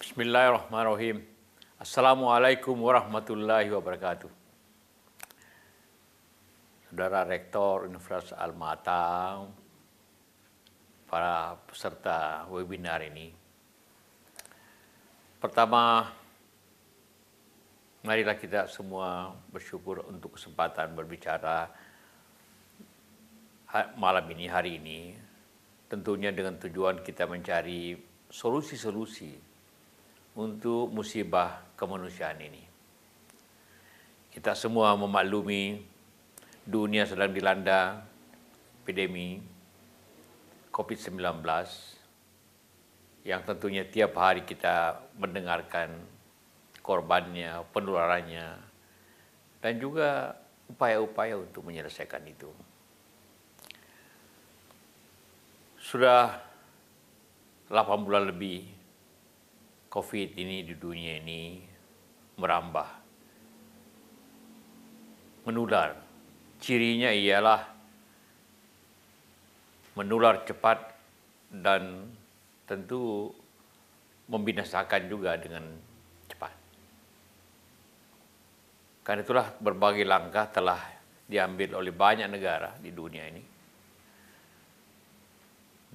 Bismillahirrahmanirrahim. Assalamualaikum warahmatullahi wabarakatuh. Saudara Rektor Universitas Al-Mata, para peserta webinar ini. Pertama, marilah kita semua bersyukur untuk kesempatan berbicara malam ini, hari ini. Tentunya dengan tujuan kita mencari solusi-solusi untuk musibah kemanusiaan ini. Kita semua memaklumi dunia sedang dilanda epidemi COVID-19 yang tentunya tiap hari kita mendengarkan korbannya, penularannya, dan juga upaya-upaya untuk menyelesaikan itu. Sudah 8 bulan lebih COVID ini di dunia ini merambah, menular. Cirinya ialah menular cepat dan tentu membinasakan juga dengan cepat. Karena itulah berbagai langkah telah diambil oleh banyak negara di dunia ini.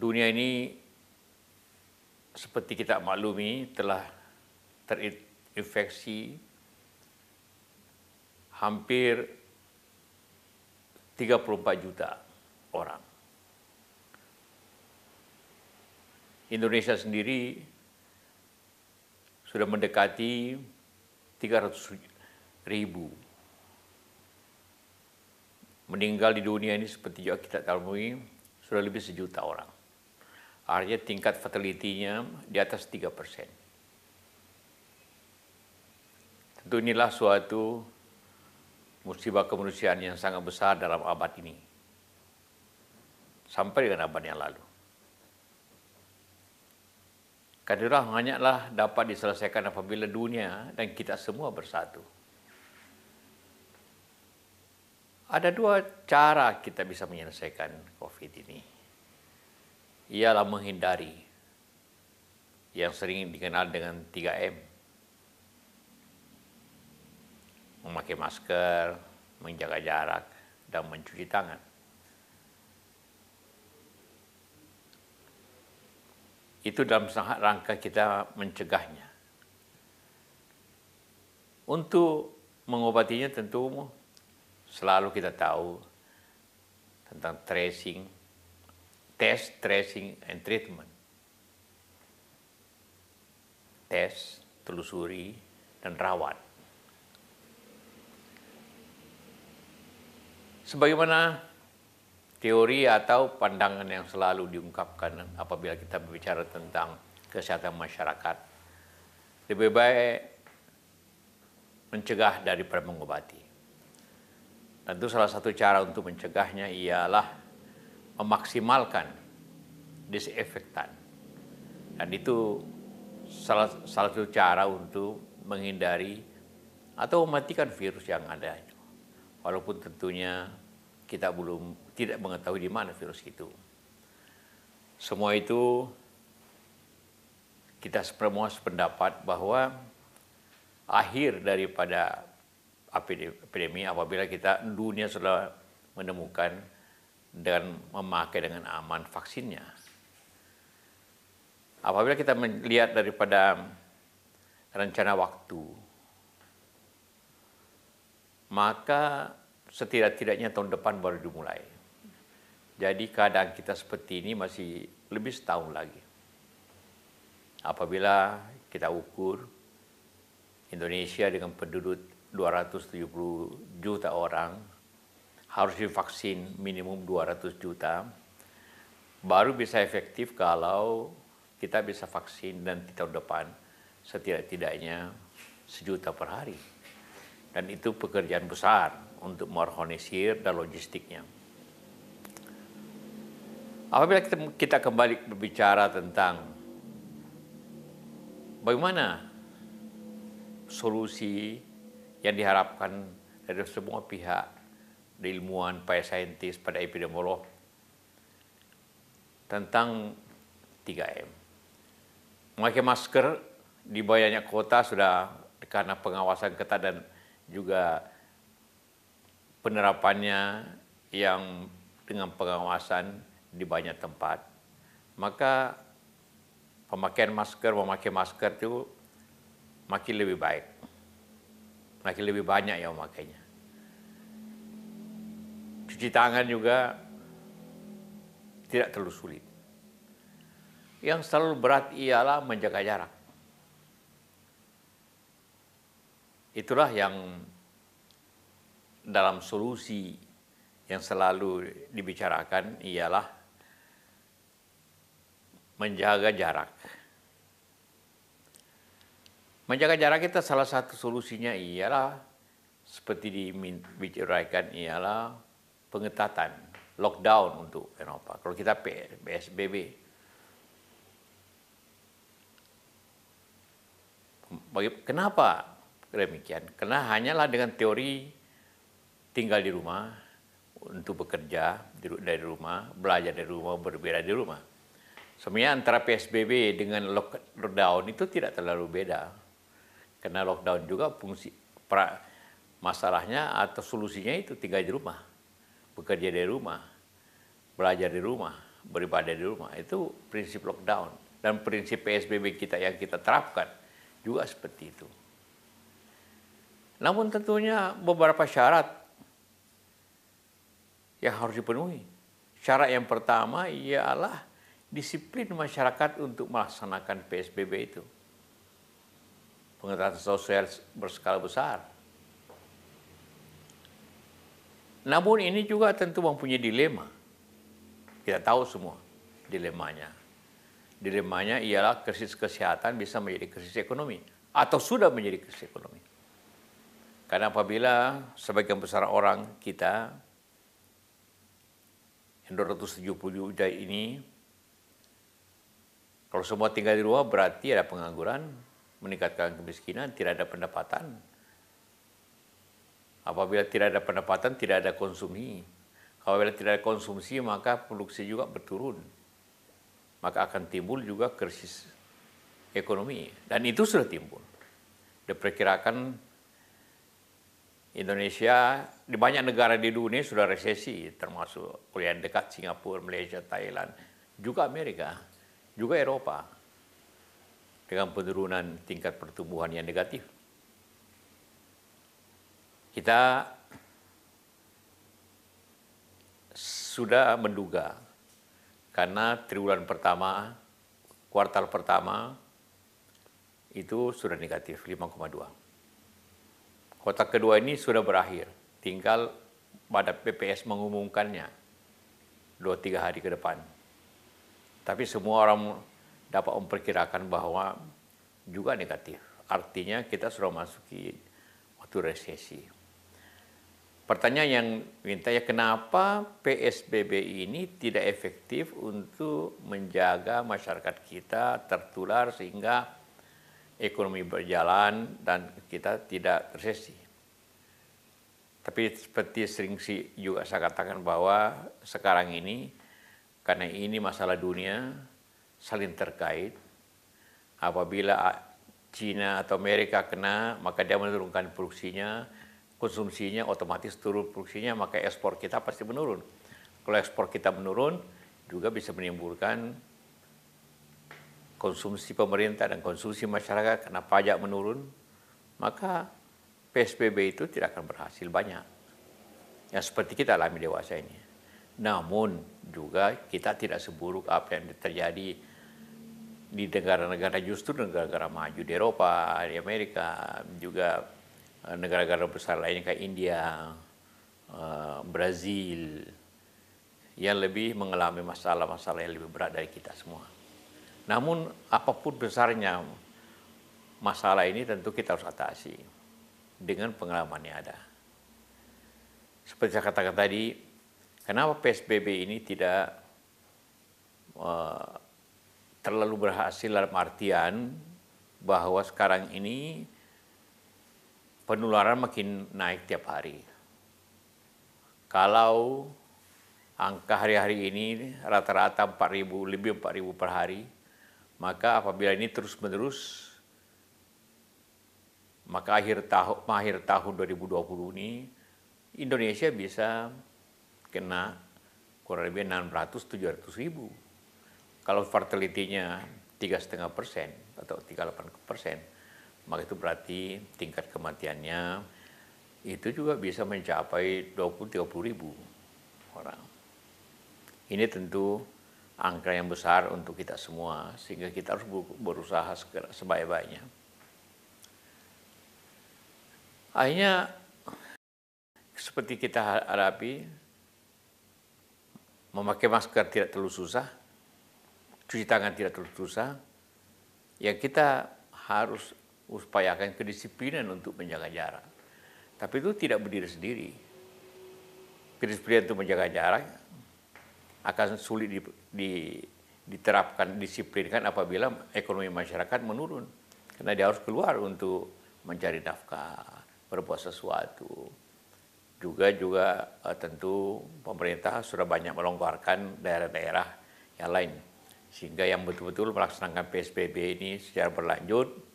Dunia ini seperti kita maklumi telah terinfeksi hampir 34 juta orang. Indonesia sendiri sudah mendekati 300.000. Meninggal di dunia ini seperti juga kita tahu sudah lebih 1 juta orang. Artinya tingkat fatality-nya di atas 3%. Tentu inilah suatu musibah kemanusiaan yang sangat besar dalam abad ini. Sampai dengan abad yang lalu. Karena hanyalah dapat diselesaikan apabila dunia dan kita semua bersatu. Ada 2 cara kita bisa menyelesaikan COVID ini. Ialah menghindari yang sering dikenal dengan 3M. Memakai masker, menjaga jarak, dan mencuci tangan. Itu dalam rangka kita mencegahnya. Untuk mengobatinya tentu selalu kita tahu tentang tracing, test, tracing, and treatment. Tes, telusuri, dan rawat. Sebagaimana teori atau pandangan yang selalu diungkapkan apabila kita berbicara tentang kesehatan masyarakat, lebih baik mencegah daripada mengobati. Tentu salah satu cara untuk mencegahnya ialah memaksimalkan disinfektan. Dan itu salah satu cara untuk menghindari atau mematikan virus yang ada itu. Walaupun tentunya kita tidak mengetahui di mana virus itu. Semua itu kita semua sependapat bahwa akhir daripada epidemi apabila dunia sudah menemukan dan memakai dengan aman vaksinnya. Apabila kita melihat daripada rencana waktu, maka setidak-tidaknya tahun depan baru dimulai. Jadi keadaan kita seperti ini masih lebih setahun lagi. Apabila kita ukur Indonesia dengan penduduk 270 juta orang, harus divaksin minimum 200 juta, baru bisa efektif kalau kita bisa vaksin dan di tahun depan setidak-tidaknya 1 juta per hari. Dan itu pekerjaan besar untuk mengorganisir dan logistiknya. Apabila kita kembali berbicara tentang bagaimana solusi yang diharapkan dari semua pihak, dari ilmuwan, para saintis, pada epidemiolog, tentang 3M. Memakai masker di banyak kota sudah karena pengawasan ketat dan juga penerapannya yang dengan pengawasan di banyak tempat, maka memakai masker itu makin lebih baik, makin lebih banyak yang memakainya. Cuci tangan juga tidak terlalu sulit. Yang selalu berat ialah menjaga jarak. Itulah yang dalam solusi yang selalu dibicarakan ialah menjaga jarak. Menjaga jarak kita salah satu solusinya ialah seperti dibicarakan ialah pengetatan, lockdown untuk Eropa. Kalau kita PSBB, kenapa demikian? Karena hanyalah dengan teori tinggal di rumah, untuk bekerja dari rumah, belajar dari rumah, berbeda di rumah. Sebenarnya antara PSBB dengan lockdown itu tidak terlalu beda. Karena lockdown juga masalahnya atau solusinya itu tinggal di rumah, bekerja dari rumah, belajar di rumah, beribadah di rumah. Itu prinsip lockdown. Dan prinsip PSBB kita yang kita terapkan juga seperti itu. Namun tentunya beberapa syarat yang harus dipenuhi. Syarat yang pertama ialah disiplin masyarakat untuk melaksanakan PSBB itu. Pengetatan sosial berskala besar. Namun ini juga tentu mempunyai dilema. Kita tahu semua dilemanya. Dilemanya ialah krisis kesehatan bisa menjadi krisis ekonomi. Atau sudah menjadi krisis ekonomi. Karena apabila sebagian besar orang kita, yang 270 juta ini, kalau semua tinggal di rumah berarti ada pengangguran, meningkatkan kemiskinan, tidak ada pendapatan. Apabila tidak ada pendapatan, tidak ada konsumsi. Apabila tidak ada konsumsi, maka produksi juga berturun. Maka akan timbul juga krisis ekonomi. Dan itu sudah timbul. Diperkirakan Indonesia, di banyak negara di dunia sudah resesi, termasuk yang dekat Singapura, Malaysia, Thailand, juga Amerika, juga Eropa, dengan penurunan tingkat pertumbuhan yang negatif. Kita sudah menduga, karena triwulan pertama, kuartal pertama, itu sudah negatif 5,2. Kuartal kedua ini sudah berakhir, tinggal pada BPS mengumumkannya 2-3 hari ke depan. Tapi semua orang dapat memperkirakan bahwa juga negatif. Artinya kita sudah masuki waktu resesi. Pertanyaan yang minta ya, kenapa PSBB ini tidak efektif untuk menjaga masyarakat kita tertular sehingga ekonomi berjalan dan kita tidak resesi. Tapi seperti sering juga saya katakan bahwa sekarang ini, karena ini masalah dunia, saling terkait. Apabila China atau Amerika kena, maka dia menurunkan produksinya, konsumsinya otomatis turun produksinya, maka ekspor kita pasti menurun. Kalau ekspor kita menurun, juga bisa menimbulkan konsumsi pemerintah dan konsumsi masyarakat karena pajak menurun, maka PSBB itu tidak akan berhasil banyak. Ya seperti kita alami dewasa ini. Namun juga kita tidak seburuk apa yang terjadi di negara-negara, justru negara-negara maju di Eropa, di Amerika, juga negara-negara besar lainnya kayak India, Brazil, yang lebih mengalami masalah-masalah yang lebih berat dari kita semua. Namun apapun besarnya masalah ini tentu kita harus atasi dengan pengalaman yang ada. Seperti saya katakan tadi, kenapa PSBB ini tidak terlalu berhasil dalam artian bahwa sekarang ini penularan makin naik tiap hari. Kalau angka hari-hari ini rata-rata 4.000, lebih 4.000 per hari, maka apabila ini terus-menerus maka akhir tahun 2020 ini Indonesia bisa kena kurang lebih 600-700 ribu. Kalau fertility-nya 3,5% atau 38%, maka itu berarti tingkat kematiannya itu juga bisa mencapai 20-30 ribu orang. Ini tentu angka yang besar untuk kita semua, sehingga kita harus berusaha sebaik-baiknya. Akhirnya, seperti kita hadapi, memakai masker tidak terlalu susah, cuci tangan tidak terlalu susah, ya kita harus upayakan kedisiplinan untuk menjaga jarak. Tapi itu tidak berdiri sendiri. Kedisiplinan untuk menjaga jarak akan sulit diterapkan, disiplinkan apabila ekonomi masyarakat menurun. Karena dia harus keluar untuk mencari nafkah, berbuat sesuatu. Juga tentu pemerintah sudah banyak melonggarkan daerah-daerah yang lain. Sehingga yang betul-betul melaksanakan PSBB ini secara berlanjut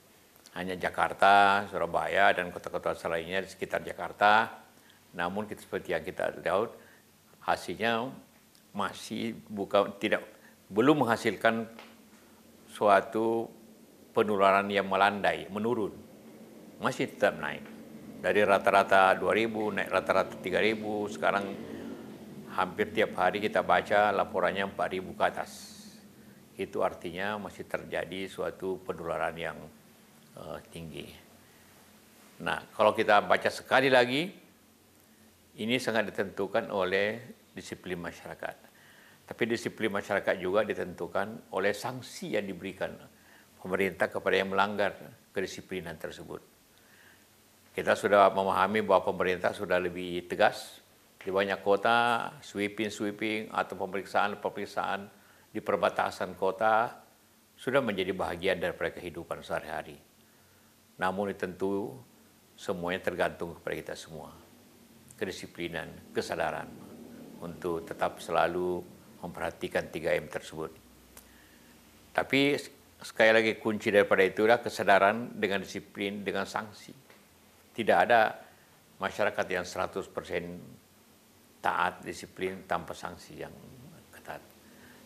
hanya Jakarta, Surabaya, dan kota-kota lainnya di sekitar Jakarta. Namun seperti yang kita lihat, hasilnya masih belum menghasilkan suatu penularan yang melandai, menurun. Masih tetap naik. Dari rata-rata 2.000 naik rata-rata 3.000, sekarang hampir tiap hari kita baca laporannya 4.000 ke atas. Itu artinya masih terjadi suatu penularan yang tinggi. Nah, kalau kita baca sekali lagi, ini sangat ditentukan oleh disiplin masyarakat. Tapi disiplin masyarakat juga ditentukan oleh sanksi yang diberikan pemerintah kepada yang melanggar kedisiplinan tersebut. Kita sudah memahami bahwa pemerintah sudah lebih tegas di banyak kota, sweeping atau pemeriksaan di perbatasan kota sudah menjadi bagian daripada kehidupan sehari-hari. Namun tentu semuanya tergantung kepada kita semua. Kedisiplinan, kesadaran untuk tetap selalu memperhatikan 3M tersebut. Tapi sekali lagi kunci daripada itu adalah kesadaran dengan disiplin, dengan sanksi. Tidak ada masyarakat yang 100% taat disiplin tanpa sanksi yang ketat.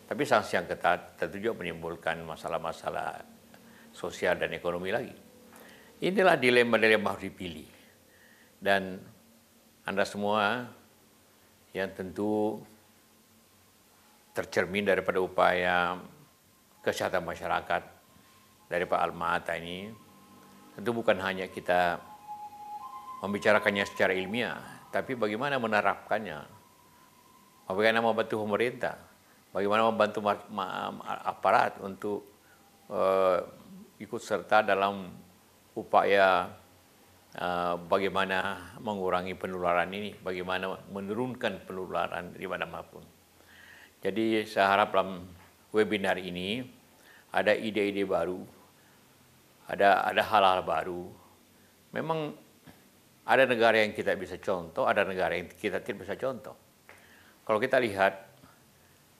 Tapi sanksi yang ketat tentu juga menimbulkan masalah-masalah sosial dan ekonomi lagi. Inilah dilema-dilema harus dipilih. Dan Anda semua yang tentu tercermin daripada upaya kesehatan masyarakat dari Pak Alma-Ata ini, tentu bukan hanya kita membicarakannya secara ilmiah, tapi bagaimana menerapkannya, bagaimana membantu pemerintah, bagaimana membantu aparat untuk ikut serta dalam upaya bagaimana mengurangi penularan ini, bagaimana menurunkan penularan di mana-pun. Jadi saya harap dalam webinar ini ada ide-ide baru, ada hal-hal baru. Memang ada negara yang kita bisa contoh, ada negara yang kita tidak bisa contoh. Kalau kita lihat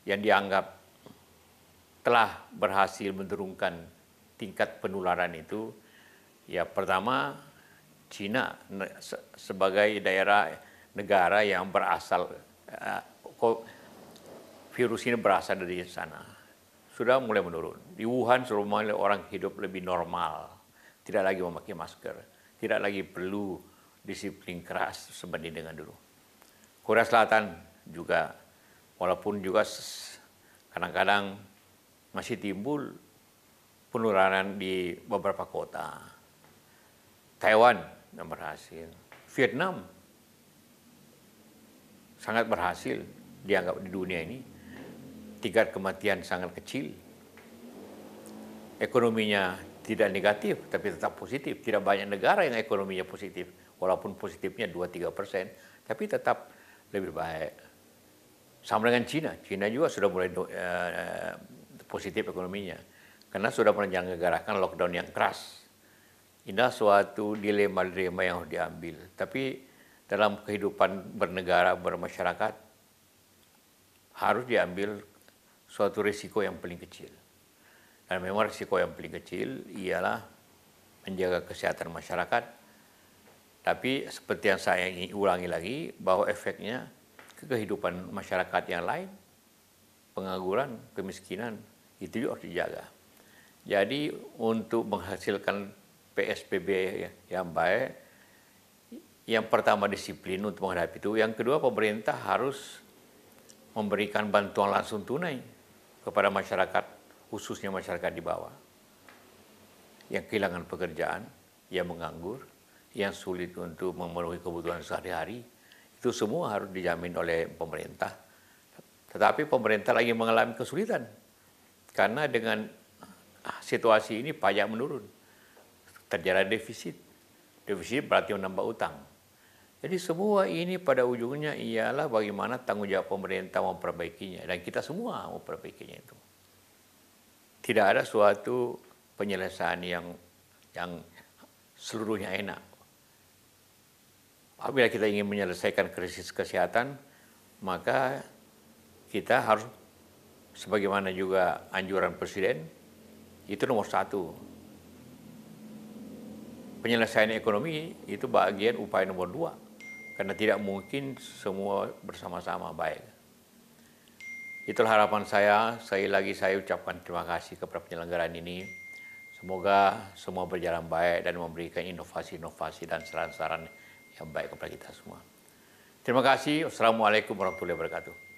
yang dianggap telah berhasil menurunkan tingkat penularan itu, ya pertama Cina sebagai negara yang berasal, virus ini berasal dari sana, sudah mulai menurun. Di Wuhan sudah mulai orang hidup lebih normal, tidak lagi memakai masker, tidak lagi perlu disiplin keras sebanding dengan dulu. Korea Selatan juga, walaupun juga kadang-kadang masih timbul penularan di beberapa kota. Taiwan yang berhasil, Vietnam sangat berhasil dianggap di dunia ini. Tingkat kematian sangat kecil. Ekonominya tidak negatif, tapi tetap positif. Tidak banyak negara yang ekonominya positif. Walaupun positifnya 2-3%, tapi tetap lebih baik. Sama dengan Cina. Cina juga sudah mulai positif ekonominya. Karena sudah menyelenggarakan lockdown yang keras. Ini suatu dilema-dilema yang harus diambil. Tapi dalam kehidupan bernegara, bermasyarakat, harus diambil suatu risiko yang paling kecil. Dan memang risiko yang paling kecil ialah menjaga kesehatan masyarakat, Tapi seperti yang saya ingin ulangi lagi, bahwa efeknya ke kehidupan masyarakat yang lain, pengangguran, kemiskinan, itu juga harus dijaga. Jadi untuk menghasilkan PSBB yang baik, yang pertama disiplin untuk menghadapi itu, yang kedua pemerintah harus memberikan bantuan langsung tunai kepada masyarakat, khususnya masyarakat di bawah, yang kehilangan pekerjaan, yang menganggur, yang sulit untuk memenuhi kebutuhan sehari-hari, itu semua harus dijamin oleh pemerintah. Tetapi pemerintah lagi mengalami kesulitan, karena dengan situasi ini pajak menurun, terjadi defisit. Defisit berarti menambah utang. Jadi semua ini pada ujungnya ialah bagaimana tanggung jawab pemerintah memperbaikinya, dan kita semua memperbaikinya itu. Tidak ada suatu penyelesaian yang seluruhnya enak. Apabila kita ingin menyelesaikan krisis kesehatan, maka kita harus, sebagaimana juga anjuran Presiden, itu nomor satu. Penyelesaian ekonomi itu bagian upaya nomor dua, karena tidak mungkin semua bersama-sama baik. Itulah harapan saya. Sekali lagi saya ucapkan terima kasih kepada penyelenggaraan ini. Semoga semua berjalan baik dan memberikan inovasi-inovasi dan saran-saran yang baik kepada kita semua. Terima kasih. Wassalamualaikum warahmatullahi wabarakatuh.